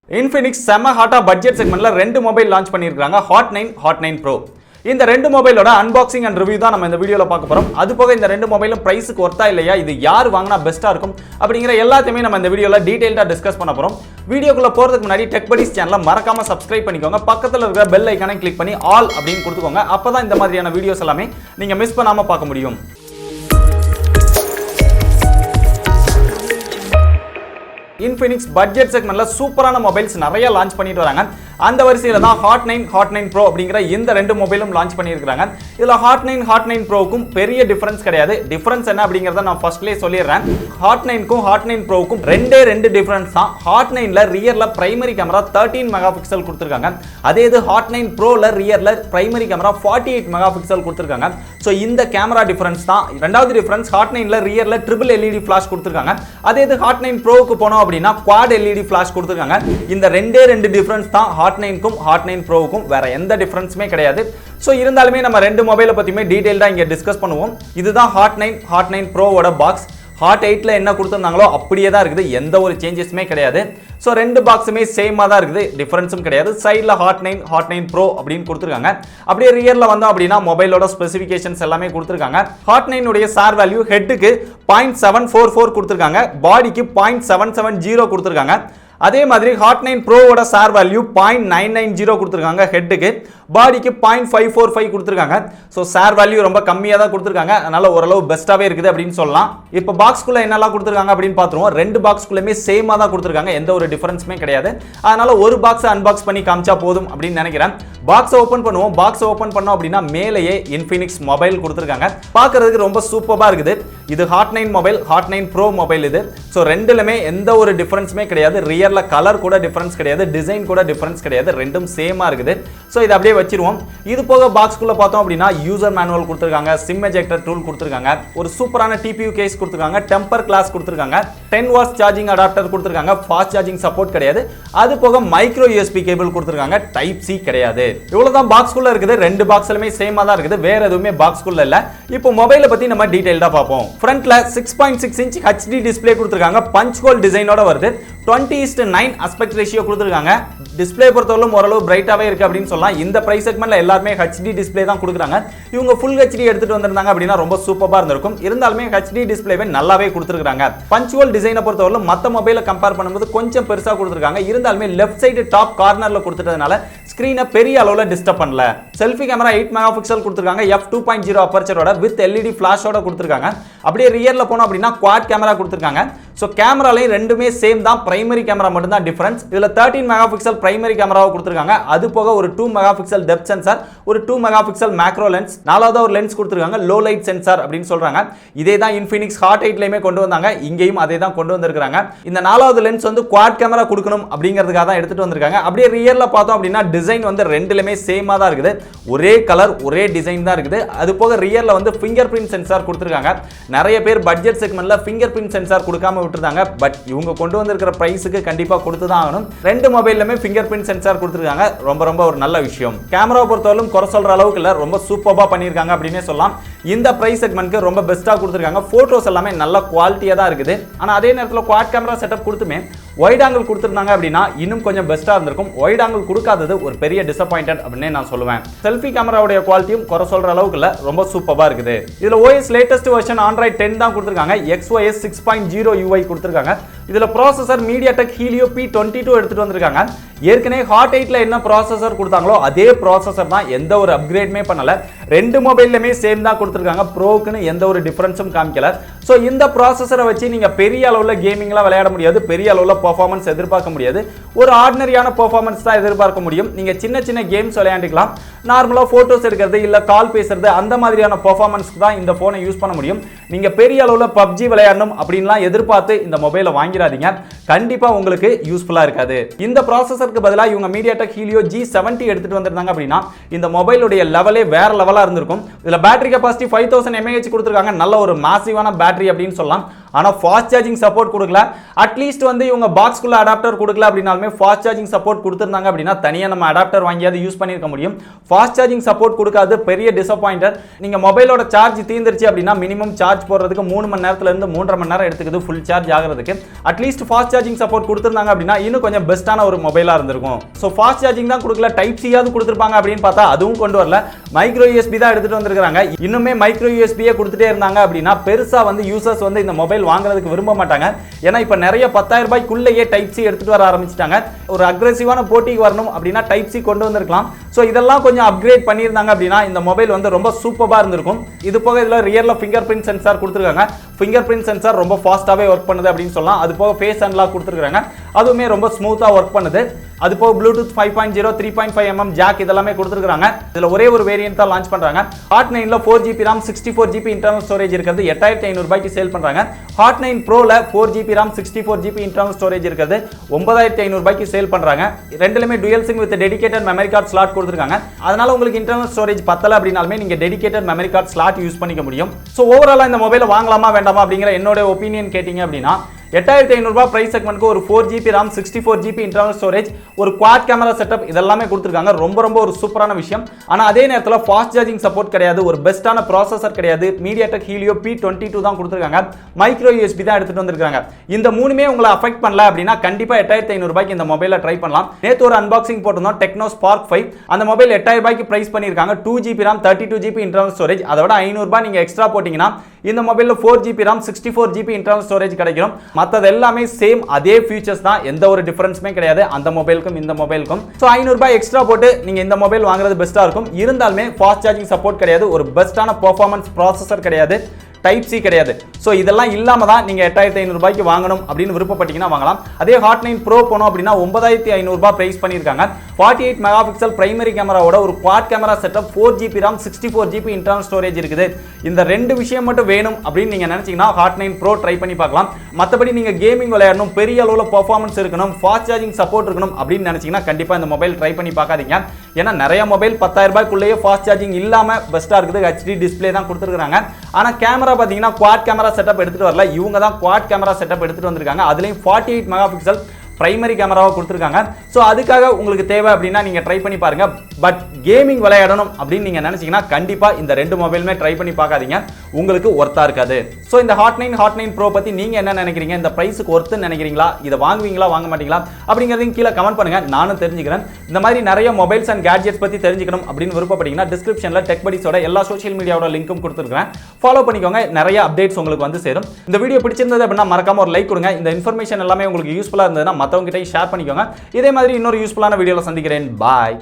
Infinix Hot budget segmentல ரெண்டு mobile launch பண்ணிருக்காங்க Hot 9 Hot 9 Pro. இந்த ரெண்டு மொபைலோட அன்பாக்சிங் அண்ட் ரிவ்யூ தான் நம்ம இந்த வீடியோல பார்க்க போறோம். அது போக இந்த ரெண்டு மொபைலும் பிரைஸ்க்கு ஒர்த்தா இல்லையா, இது யார் வாங்குனா பெஸ்டா இருக்கும் அப்படிங்கற எல்லாத்தையுமே நம்ம இந்த வீடியோல டீடைலா டிஸ்கஸ் பண்ண போறோம். வீடியோக்குள்ள போறதுக்கு முன்னாடி டெக் படிஸ் சேனலை மறக்காம சப்ஸ்கிரைப் பண்ணிக்கோங்க. பக்கத்துல இருக்கிற பெல் ஐகானை கிளிக் பண்ணி ஆல் அப்படினு கொடுத்துக்கோங்க. அப்பதான் இந்த மாதிரியான வீடியோஸ் எல்லாமே நீங்க மிஸ் பண்ணாம பார்க்க முடியும். Infinix budget segmentல சூப்பரான மொபைல்ஸ் நிறைய லான்ச் பண்ணிட்டு வராங்க. அந்த வரிசையில தான் Hot 9 Hot 9 Pro அப்படிங்கற இந்த ரெண்டு மொபைலும் லான்ச் பண்ணிருக்காங்க. இதுல Hot 9 Hot 9 Proக்கும் பெரிய டிஃபரன்ஸ் கிடையாது. டிஃபரன்ஸ் என்ன அப்படிங்கறத நான் ஃபர்ஸ்ட்லயே சொல்லிறேன். Hot 9க்கும் Hot 9 Proக்கும் ரெண்டு டிஃபரன்ஸ் தான். Hot 9ல ரியர்ல பிரைமரி கேமரா 13 மெகாபிக்சல் கொடுத்திருக்காங்க. அதே இது Hot 9 Proல ரியர்ல பிரைமரி கேமரா 48 மெகாபிக்சல் கொடுத்திருக்காங்க. சோ இந்த கேமரா டிஃபரன்ஸ் தான். இரண்டாவது டிஃபரன்ஸ் Hot 9ல ரியர்ல ட்ரிபிள் LED ஃபிளாஷ் கொடுத்திருக்காங்க. அதே இது Hot 9 Proக்கு போனோம் அப்படினா குவாட் LED ஃபிளாஷ் கொடுத்திருக்காங்க. இந்த ரெண்டு டிஃபரன்ஸ் தான் Hot 9க்கும் Hot 9 Proக்கும், வேற எந்த டிஃபரன்ஸுமே கிடையாது. சோ இருந்தாலுமே நம்ம ரெண்டு மொபைலை பத்தியுமே டீடைலா இங்க டிஸ்கஸ் பண்ணுவோம். இதுதான் Hot 9 Hot 9 Proவோட பாக்ஸ். Hot 8ல என்ன கொடுத்திருந்தாங்களோ அப்படியே தான் இருக்குது, எந்த ஒரு சேஞ்சஸுமே கிடையாது. சோ ரெண்டு பாக்ஸுமே சேமா தான் இருக்குது, டிஃபரன்ஸும் கிடையாது. சைடுல Hot 9 Hot 9 Pro அப்படின்னு கொடுத்திருக்காங்க. அப்படியே ரியர்ல வந்தோம் அப்படினா மொபைலோட ஸ்பெசிஃபிகேஷன்ஸ் எல்லாமே கொடுத்திருக்காங்க. Hot 9 உடைய சார் வேல்யூ ஹெட்டுக்கு 0.744 கொடுத்திருக்காங்க, பாடிக்கு 0.770 கொடுத்திருக்காங்க. அதே மாதிரி Hot 9 Pro ஓட சார் வேல்யூ 0.990 கொடுத்திருக்காங்க ஹெட்டுக்கு, பாடிக்கு 0.545 கொடுத்திருக்காங்க. சோ சார் வேல்யூ ரொம்ப கம்மியா தான் கொடுத்திருக்காங்க, அதனால ஓரளவு பெஸ்டாவே இருக்குது அப்படினு சொல்லலாம். இப்போ பாக்ஸ்க்குள்ள என்னெல்லாம் கொடுத்திருக்காங்க அப்படினு பாத்துருவோம். ரெண்டு பாக்ஸ்க்குள்ளேயுமே சேமா தான் கொடுத்திருக்காங்க, எந்த ஒரு டிஃபரன்ஸுமே கிடையாது. அதனால ஒரு பாக்ஸ் அன்பாக்ஸ் பண்ணி காமிச்சா போதும் அப்படின்னு நினைக்கிறேன். பாக்ஸ் ஓபன் பண்ணுவோம். பாக்ஸ் ஓபன் பண்ணோம் அப்படினா மேலேயே Infinix மொபைல் கொடுத்திருக்காங்க. பார்க்கிறதுக்கு ரொம்ப சூப்பரா இருக்குது. இது Hot 9 mobile, Hot 9 Pro mobile இது. சோ ரெண்டுலமே எந்த ஒரு டிஃபரன்ஸுமே கிடையாது. ரியர்ல கலர் கூட டிஃபரன்ஸ் கிடையாது, டிசைன் கூட டிஃபரன்ஸ் கிடையாது, ரெண்டும் சேமா இருக்குது. சோ இத அப்படியே வச்சிருவோம். இது போக பாக்ஸ்க்குள்ள பார்த்தோம் அப்படினா யூசர் மேனுவல் கொடுத்திருக்காங்க, சிம் எஜெக்டர் டூல் கொடுத்திருக்காங்க, ஒரு சூப்பரான TPU கேஸ் கொடுத்திருக்காங்க, டெம்பர் கிளாஸ் கொடுத்திருக்காங்க, 10 வாட்ஸ் சார்ஜிங் அடாப்டர் கொடுத்திருக்காங்க, ஃபாஸ்ட் சார்ஜிங் சப்போர்ட் கிடையாது. அது போக மைக்ரோ USB கேபிள் கொடுத்திருக்காங்க, டைப் C கிடையாது. இவ்வளவுதான் பாக்ஸ்க்குள்ள இருக்குது. ரெண்டு பாக்ஸ்லயுமே சேமா தான் இருக்குது, வேற எதுவுமே பாக்ஸ்க்குள்ள இல்ல. இப்போ மொபைலை பத்தி நம்ம டீடைலா பார்ப்போம். ஃப்ரண்ட்ல 6.6 இன்ச் HD டிஸ்ப்ளே கொடுத்திருக்காங்க, பஞ்ச் ஹோல் டிசைனோட வருது. 20:9 aspect ratio கொடுத்திருக்காங்க. டிஸ்ப்ளே பொறுத்தவரைக்கும் ஓரளவு பிரைட்டாவே இருக்கு அப்படின்னு சொல்லலாம். இந்த பிரைஸ் செக்மெண்ட்ல எல்லாரும் HD டிஸ்ப்ளே தான் கொடுக்குறாங்க. இவங்க ஃபுல் HD எடுத்துட்டு வந்திருந்தாங்க அப்படினா ரொம்ப சூப்பரா இருந்திருக்கும். இருந்தாலுமே HD டிஸ்ப்ளேவே நல்லாவே கொடுத்திருக்காங்க. பஞ்ச் ஹோல் டிசைனை பொறுத்தவரைக்கும் மத்த மொபைலை கம்பேர் பண்ணும்போது கொஞ்சம் பெருசா கொடுத்திருக்காங்க. இருந்தாலுமே லெஃப்ட் சைடு டாப் கார்னர்ல கொடுத்துட்டதனால ஸ்கிரீனை பெரிய அளவுல டிஸ்டர்ப் பண்ணல. செல்ஃபி கேமரா 8 மெகாபிக்சல் கொடுத்திருக்காங்க, f2.0 அப்பர்ச்சரோட வித் LED ஃபிளாஷோட கொடுத்திருக்காங்க. அப்படியே ரியர்ல போனோம் அப்படினா குவாட் கேமரா கொடுத்திருக்காங்க. சோ கேமராலையும் ரெண்டுமே சேம் தான், பிரைமரி கேமரா மட்டும் தான் டிஃபரன்ஸ். இதுல 13 மெகாபிக்சல் பிரைமரி கேமராவை கொடுத்திருக்காங்க. அது போக ஒரு 2 மெகாபிக்சல் டெப்த் சென்சார், ஒரு 2 மெகாபிக்சல் மேக்ரோ லென்ஸ், நாலாவது ஒரு லென்ஸ் கொடுத்திருக்காங்க, லோ லைட் சென்சார் அப்படின்னு சொல்றாங்க. இதே தான் Infinix Hot 8லயுமே கொண்டு வந்தாங்க, இங்கேயும் அதே தான் கொண்டு வந்திருக்காங்க. இந்த நாலாவது லென்ஸ் வந்து குவாட் கேமரா கொடுக்கணும் அப்படிங்கிறதுக்காக தான் எடுத்துட்டு வந்திருக்காங்க. அப்படியே ரியர்ல பார்த்தோம் அப்படினா டிசைன் வந்து ரெண்டுலயுமே சேமா தான் இருக்குது, ஒரே கலர் ஒரே டிசைன் தான் இருக்குது. அது போக ரியர்ல வந்து ஃபிங்கர் பிரிண்ட் சென்சார் கொடுத்திருக்காங்க. நிறைய பேர் பட்ஜெட் செக்மெண்ட்ல ஃபிங்கர் பிரிண்ட் சென்சார் கொடுக்காம விட்டுருந்தாங்க, பட் இவங்க கொண்டு வந்திருக்கிற பிரைஸுக்கு கண்டிப்பா கொடுத்து தான் ஆகணும். ரெண்டு மொபைல்லயுமே ஃபிங்கர் பிரிண்ட் சென்சார் கொடுத்திருக்காங்க, ரொம்ப ஒரு நல்ல விஷயம். கேமரா பொறுத்தவரைக்கும் குறை சொல்ற அளவுக்கு இல்ல, ரொம்ப சூப்பரா பண்ணிருக்காங்க அப்படினே சொல்லலாம். இந்த பிரைஸ் செக்மெண்ட்க்கு ரொம்ப பெஸ்டா கொடுத்திருக்காங்க. போட்டோஸ் எல்லாமே நல்ல குவாலிட்டியா தான் இருக்குது. ஆனா அதே நேரத்துல குவாட் கேமரா செட்டப் கொடுத்துமே வைட் ஆங்கிள் கொடுத்திருந்தாங்க அப்படினா இன்னும் கொஞ்சம் பெஸ்டா இருந்திருக்கும். வைட் ஆங்கிள் கொடுக்காதது ஒரு பெரிய டிசப்பாயிண்டட் அப்படினே நான் சொல்லுவேன். செல்ஃபி கேமராவுடைய குவாலிட்டியும் குறை சொல்ற அளவுக்கு இல்ல, ரொம்ப சூப்பரா இருக்குது. இதுல OS லேட்டஸ்ட் வெர்ஷன் Android 10 தான் கொடுத்திருக்காங்க, XOS 6.0 UI கொடுத்திருக்காங்க. இதுல ப்ராசஸர் MediaTek Helio P22 எடுத்துட்டு வந்திருக்காங்க. ஏற்கனவே Hot 8ல என்ன ப்ராசஸர் கொடுத்தாங்களோ அதே ப்ராசஸர் தான், எந்த ஒரு அப்கிரேடுமே பண்ணல. ரெண்டு மொபைல்லயுமே சேம் தான் கொடுத்திருக்காங்க, ப்ரோக்குன்னு எந்த ஒரு டிஃபரன்ஸும் காமிக்கல. சோ இந்த ப்ராசஸரை வச்சு நீங்க பெரிய அளவுல கேமிங்லாம் விளையாட முடியாது, பெரிய அளவுல பெர்ஃபார்மன்ஸ் எதிர்பார்க்க முடியாது. ஒரு ஆர்டினரியான பெர்ஃபார்மன்ஸ் தான் எதிர்பார்க்க முடியும். நீங்க சின்ன கேம்ஸ் விளையாண்டிக்கலாம், நார்மலா போட்டோஸ் எடுக்கிறது இல்ல கால் பேசுறது அந்த மாதிரியான பெர்ஃபார்மன்ஸ்க்கு தான் இந்த போனை யூஸ் பண்ண முடியும். நீங்க பெரிய அளவுல PUBG விளையாடணும் அப்படின்லாம் எதிர்பார்த்து இந்த மொபைலை வாங்கிடாதீங்க, கண்டிப்பா உங்களுக்கு யூஸ்ஃபுல்லா இருக்காது. இந்த ப்ராசஸருக்கு பதிலா இவங்க MediaTek Helio G70 எடுத்துட்டு வந்திருந்தாங்க அப்படின்னா இந்த மொபைலுடைய லெவலே வேற லெவலா இருந்திருக்கும். இதுல பேட்டரி கெபாசிட்டி 5000 mAh கொடுத்திருக்காங்க, நல்ல ஒரு மாசிவான பேட்டரி அப்படின்னு சொல்லலாம். ஆனா ஃபாஸ்ட் சார்ஜிங் சப்போர்ட் கொடுக்கல. அட்லீஸ்ட் வந்து இவங்க பாக்ஸ்க்குள்ள அடாப்டர் கொடுக்கல அப்படினாலுமே ஃபாஸ்ட் சார்ஜிங் சப்போர்ட் கொடுத்திருந்தாங்க அப்படினா தனியா நம்ம அடாப்டர் வாங்கியாவது யூஸ் பண்ணிருக்க முடியும். ஃபாஸ்ட் சார்ஜிங் சப்போர்ட் கொடுக்காது பெரிய டிசப்பாயிண்டர். நீங்க மொபைலோட சார்ஜ் தீந்துருச்சு அப்படினா மினிமம் சார்ஜ் போடுறதுக்கு 3 மணி நேரத்துல இருந்து 3.5 மணி நேரம் எடுத்துக்குது ஃபுல் சார்ஜ் ஆகிறதுக்கு. அட்லீஸ்ட் ஃபாஸ்ட் சார்ஜிங் சப்போர்ட் கொடுத்திருந்தாங்க அப்படினா இன்னும் கொஞ்சம் பெஸ்டான ஒரு மொபைலா இருந்திருக்கும். சோ ஃபாஸ்ட் சார்ஜிங் தான் கொடுக்கல, டைப் சி யாவது கொடுத்திருப்பாங்க அப்படின்னு பார்த்தா அதுவும் கொண்டு வரல. மைக்ரோ யூஎஸ்பி தான் எடுத்துட்டு வந்திருக்காங்க. இன்னுமே மைக்ரோ யூஎஸ்பியே கொடுத்துட்டே இருந்தாங்க அப்படினா பெருசா வந்து யூசர்ஸ் வந்து இந்த மொபைல் வாங்குறதுக்கு விரும்ப மாட்டாங்க. ஏன்னா இப்ப நிறைய 10,000 ரூபாய்க்குள்ளேயே டைப் சி எடுத்துட்டு வர ஆரம்பிச்சிட்டாங்க. ஒரு அக்ரெசிவான போட்டிக்கு வரணும் அப்படினா டைப் சி கொண்டு வந்திருக்கலாம். சோ இதெல்லாம் கொஞ்சம் அப்கிரேட் பண்ணியிருந்தாங்க அப்படினா இந்த மொபைல் வந்து ரொம்ப சூப்பரா இருந்திருக்கும். இது போக இதுல ரியர்ல ஃபிங்கர் பிரிண்ட் சென்சார் கொடுத்திருக்காங்க. ஃபிங்கர் பிரிண்ட் சென்சார் ரொம்ப ஃபாஸ்டாவே ஒர்க் பண்ணுது அப்படின்னு சொல்லலாம். அது போக ஃபேஸ் அன்லாக் கொடுத்திருக்காங்க. அதுவுமே ரொம்ப ஸ்மூத்தா ஒர்க் பண்ணுது. அது போக ப்ளூடூத் 5.0 3.5 mm ஜாக் இதெல்லாமே கொடுத்திருக்காங்க. இதுல ஒரே ஒரு வேரியன்ட் தான் லான்ச் பண்றாங்க. Hot 9ல 4GB RAM 64GB internal storage இருக்குது 8500 ரூபாய்க்கு சேல் பண்றாங்க. Hot 9 Proல 4GB RAM 64GB internal storage இருக்குது 9500 ரூபாய்க்கு சேல் பண்றாங்க. ரெண்டுலயுமே dual sim with dedicated memory card slot கொடுத்திருக்காங்க. அதனால உங்களுக்கு இன்டர்னல் ஸ்டோரேஜ் பத்தல அப்படினாலுமே நீங்க dedicated memory card slot use பண்ணிக்க முடியும். சோ ஓவராலா இந்த மொபைலை வாங்கலாமா வேண்டாமா அப்படிங்கிற என்னோட ஒபினியன் கேட்டிங்க அப்படினா 8500 ரூபாய் பிரைஸ் செக்மென்ட்க்கு ஒரு 4GB RAM 64GB internal storage ஒரு குவாட் கேமரா செட்டப் இதெல்லாமே கொடுத்திருக்காங்க. ரொம்ப ஒரு சூப்பரான விஷயம். ஆனா அதே நேரத்துல ஃபாஸ்ட் சார்ஜிங் சப்போர்ட் கிடையாது, ஒரு பெஸ்டான ப்ராசஸர் கிடையாது. MediaTek Helio P22 தான் கொடுத்திருக்காங்க. மைக்ரோ யூஎஸ்பி தான் எடுத்துட்டு வந்திருக்காங்க. இந்த மூணுமே உங்களை அஃபெக்ட் பண்ணல அப்படினா கண்டிப்பா 8500 ரூபாய்க்கு இந்த மொபைலை ட்ரை பண்ணலாம். நேத்து ஒரு அன்பாக்சிங் போட்டிருந்தோம் Tecno Spark 5. அந்த மொபைல் 8000 ரூபாய்க்கு பிரைஸ் பண்ணிருக்காங்க. 2GB RAM 32GB internal storage. அதோட 500 ரூபாய் நீங்க எக்ஸ்ட்ரா போட்டீங்கன்னா இந்த மொபைல்ல 4GB RAM 64GB internal storage கிடைக்கும். மத்தது எல்லாமே சேம் அதே ஃபீச்சர்ஸ் தான், எந்த ஒரு டிஃபரன்ஸுமே கிடையாது அந்த மொபைலுக்கும் இந்த மொபைலுக்கும். சோ 500 ரூபாய் எக்ஸ்ட்ரா போட்டு நீங்க இந்த மொபைல் வாங்குறது பெஸ்டா இருக்கும். இருந்தாலுமே ஃபாஸ்ட் சார்ஜிங் சப்போர்ட் கிடையாது, ஒரு பெஸ்டான பெர்ஃபார்மன்ஸ் ப்ராசஸர் கிடையாது, டைப் சி கிடையாது. சோ இதெல்லாம் இல்லாம தான் நீங்க 8500 ரூபாய்க்கு வாங்கணும் அப்படின்னு விருப்பப்பட்டீங்கன்னா வாங்கலாம். அதே Hot 9 Pro போனோம் அப்படினா 9500 ரூபாய் பிரைஸ் பண்ணிருக்காங்க. 48 மெகாபிக்சல் பிரைமரி கேமராவோட ஒரு quad camera setup 4GB RAM 64GB internal storage இருக்குது. இந்த ரெண்டு விஷயம் மட்டும் வேணும் அப்படின்னு நீங்க நினைச்சீங்கன்னா Hot 9 Pro ட்ரை பண்ணி பார்க்கலாம். மத்தபடி நீங்க கேமிங் விளையாடணும், பெரிய அளவுல பெர்ஃபார்மன்ஸ் இருக்கணும், ஃபாஸ்ட் சார்ஜிங் சப்போர்ட் இருக்கணும் அப்படின்னு நினைச்சீங்கன்னா கண்டிப்பா இந்த மொபைல் ட்ரை பண்ணி பார்க்காதீங்க. ஏன்னா நிறைய மொபைல் 10000 ரூபாய்க்குள்ளேயே ஃபாஸ்ட் சார்ஜிங் இல்லாம பெஸ்டா இருக்குது. HD டிஸ்ப்ளே தான் கொடுத்திருக்காங்க. ஆனா கேமரா பாத்தீங்கன்னா குவாட் கேமரா செட்டப் எடுத்துட்டு வரல. இவங்க தான் குவாட் கேமரா செட்டப் எடுத்துட்டு வந்திருக்காங்க. அதுலயும் 48 மெகாபிக்சல் பிரைமரி கேமராவை கொடுத்திருக்காங்க. சோ அதுக்காக உங்களுக்கு தேவை அப்படின்னா நீங்க ட்ரை பண்ணி பாருங்க. பட் கேமிங் விளையாடணும் அப்படின்னு நீங்க நினைச்சீங்கன்னா கண்டிப்பா இந்த ரெண்டு மொபைலுமே ட்ரை பண்ணி பார்க்காதீங்க, உங்களுக்கு ஒர்த்தா இருக்காது. சோ இந்த Hot 9 Pro பத்தி நீங்க என்ன நினைக்கிறீங்க? இந்த பிரைஸ்க்கு ஒர்த்துன்னு நினைக்கிறீங்களா? இதை வாங்குவீங்களா வாங்க மாட்டீங்களா அப்படிங்கறதையும் கீழே கமெண்ட் பண்ணுங்க, நானும் தெரிஞ்சுக்கிறேன். இந்த மாதிரி நிறைய மொபைல்ஸ் அண்ட் கேட்ஜெட்ஸ் பத்தி தெரிஞ்சுக்கணும் அப்படின்னு விருப்பப்பட்டீங்கன்னா டிஸ்கிரிப்ஷன்ல டெக் படிஸோட எல்லா சோஷியல் மீடியாவோட லிங்க்கும் கொடுத்துருக்கேன், ஃபாலோ பண்ணிக்கோங்க. நிறைய அப்டேட்ஸ் உங்களுக்கு வந்து சேரும். இந்த வீடியோ பிடிச்சிருந்தது அப்படின்னா மறக்காம ஒரு லைக் கொடுங்க. இந்த இன்ஃபர்மேஷன் எல்லாமே உங்களுக்கு யூஸ்ஃபுல்லா இருந்ததுன்னா மத்தவங்க கிட்ட ஷேர் பண்ணிக்கோங்க. இதே மாதிரி இன்னொரு யூஸ்ஃபுல்லான வீடியோல சந்திக்கிறேன். பாய்.